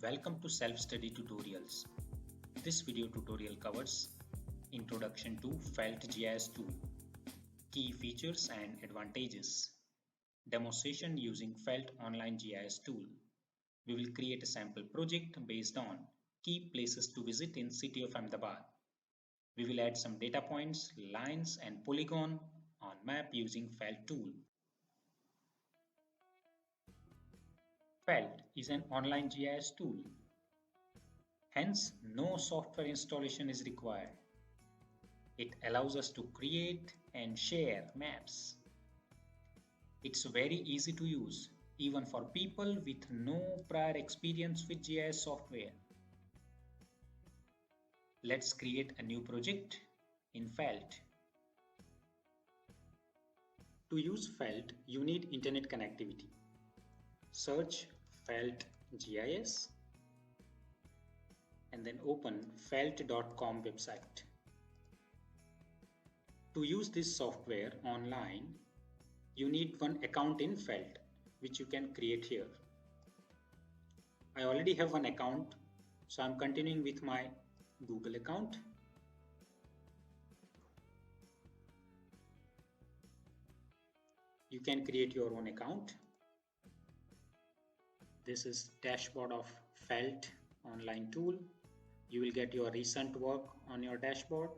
Welcome to Self-Study Tutorials. This video tutorial covers Introduction to Felt GIS Tool, Key Features and Advantages, Demonstration using Felt Online GIS Tool. We will create a sample project based on key places to visit in city of Ahmedabad. We will add some data points, lines and polygon on map using Felt tool. Felt is an online GIS tool. Hence, no software installation is required. It allows us to create and share maps. It's very easy to use, even for people with no prior experience with GIS software. Let's create a new project in Felt. To use Felt, you need internet connectivity. Search Felt GIS and then open felt.com website. To use this software online, you need one account in Felt, which you can create here. I already have one account, so I'm continuing with my Google account. You can create your own account. This is dashboard of Felt online tool. You will get your recent work on your dashboard.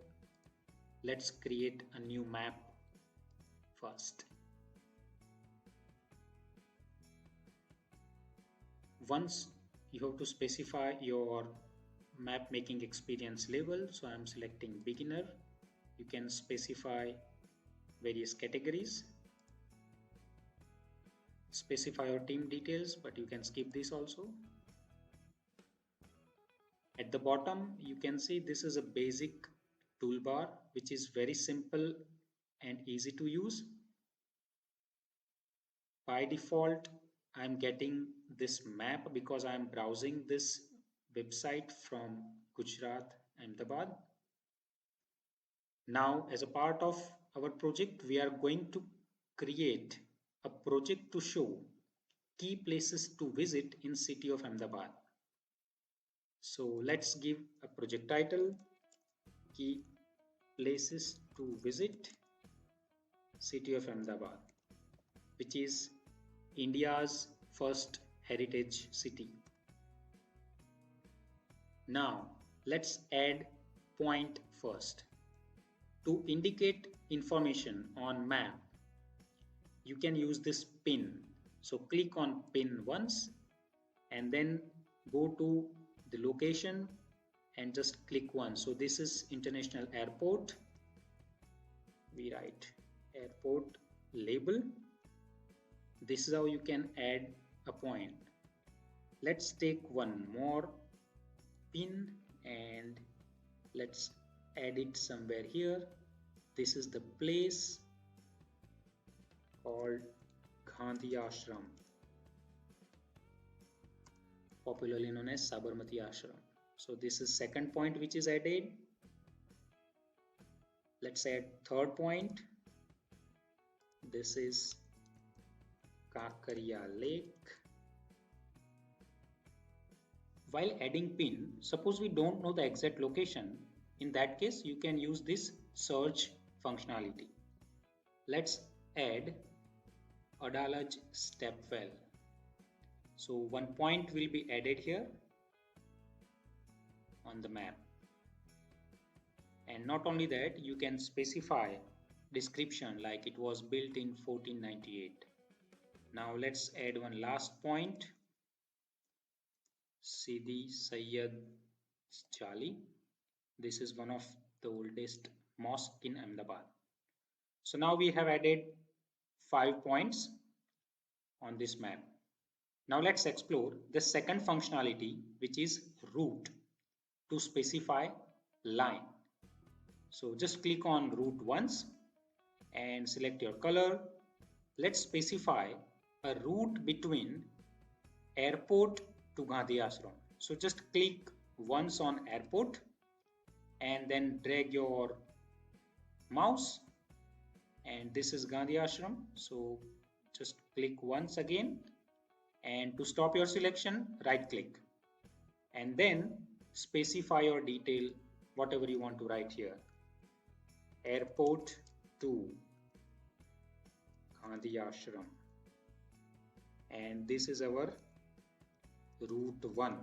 Let's create a new map first. Once you have to specify your map making experience level, so I'm selecting beginner. You can specify various categories. Specify your team details, but you can skip this also. At the bottom, you can see this is a basic toolbar, which is very simple and easy to use. By default, I'm getting this map because I'm browsing this website from Gujarat, Ahmedabad. Now, as a part of our project, we are going to create a project to show key places to visit in city of Ahmedabad. So let's give a project title, Key Places to Visit City of Ahmedabad, which is India's first heritage city. Now let's add point first. To indicate information on map, you can use this pin. So click on pin once and then go to the location and just click once. So this is International Airport. We write airport label. This is how you can add a point. Let's take one more pin and let's add it somewhere here. This is the place called Gandhi Ashram, popularly known as Sabarmati Ashram. So this is second point which is added. Let's add third point. This is Kakariya Lake. While adding pin, suppose we don't know the exact location. In that case, you can use this search functionality. Let's add Adalaj Stepwell. So one point will be added here on the map. And not only that, you can specify description like it was built in 1498. Now let's add one last point. Sidi Sayyid Chali. This is one of the oldest mosque in Ahmedabad. So now we have added 5 points on this map. Now let's explore the second functionality, which is route, to specify line. So just click on route once and select your color. Let's specify a route between airport to Gandhi Ashram. So just click once on airport and then drag your mouse, and this is Gandhi Ashram. So just click once again, and to stop your selection, right click. and then specify or detail whatever you want to write here. Airport to Gandhi Ashram, and this is our route 1.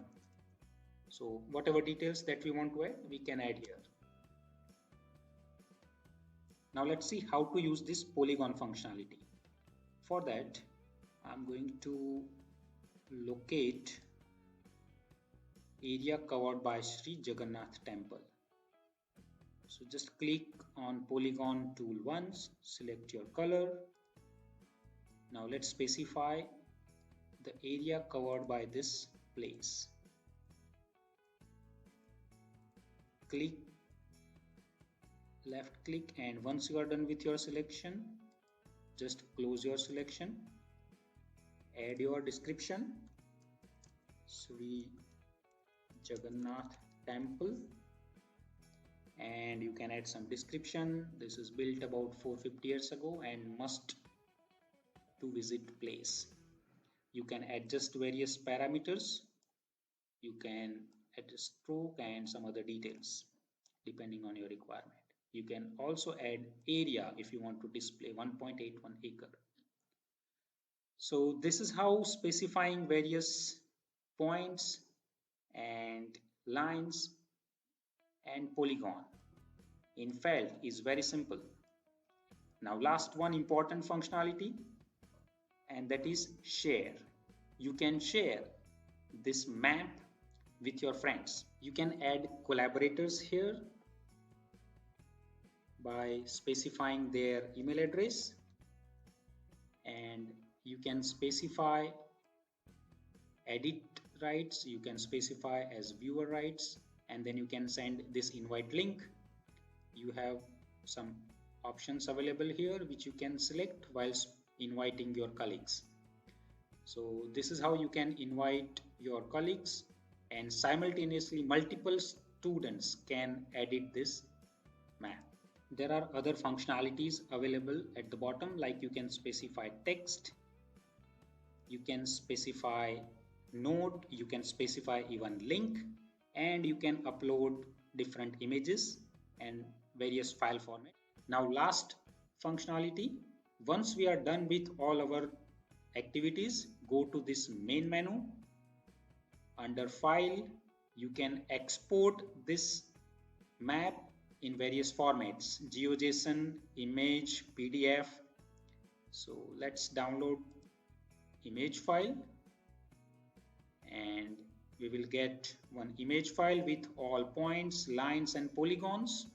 So whatever details that we want to add, we can add here. Now let's see how to use this polygon functionality. For that, I'm going to locate area covered by Sri Jagannath temple. So just click on polygon tool once, select your color. Now let's specify the area covered by this place. Click, left click, and once you are done with your selection, just close your selection. Add your description, Sri Jagannath temple, and you can add some description. This is built about 450 years ago and must to visit place. You can adjust various parameters. You can add a stroke and some other details depending on your requirement. You can also add area if you want to display 1.81 acre. So this is how specifying various points and lines and polygon in felt is very simple. Now last one important functionality, and that is share. You can share this map with your friends. You can add collaborators here by specifying their email address, and you can specify edit rights, you can specify as viewer rights, and then you can send this invite link. You have some options available here which you can select whilst inviting your colleagues. So this is how you can invite your colleagues, and simultaneously multiple students can edit this map. There are other functionalities available at the bottom, like you can specify text, you can specify note, you can specify even link, and you can upload different images and various file format. Now last functionality, once we are done with all our activities, go to this main menu. Under file, you can export this map in various formats: GeoJSON, image, PDF. So let's download image file, and we will get one image file with all points, lines and polygons.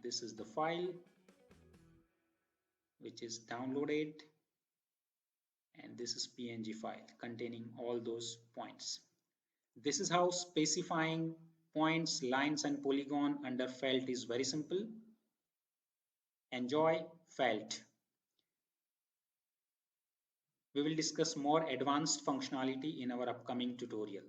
This is the file which is downloaded, and this is PNG file containing all those points. This is how specifying points, lines and polygon under felt is very simple. Enjoy felt. We will discuss more advanced functionality in our upcoming tutorial.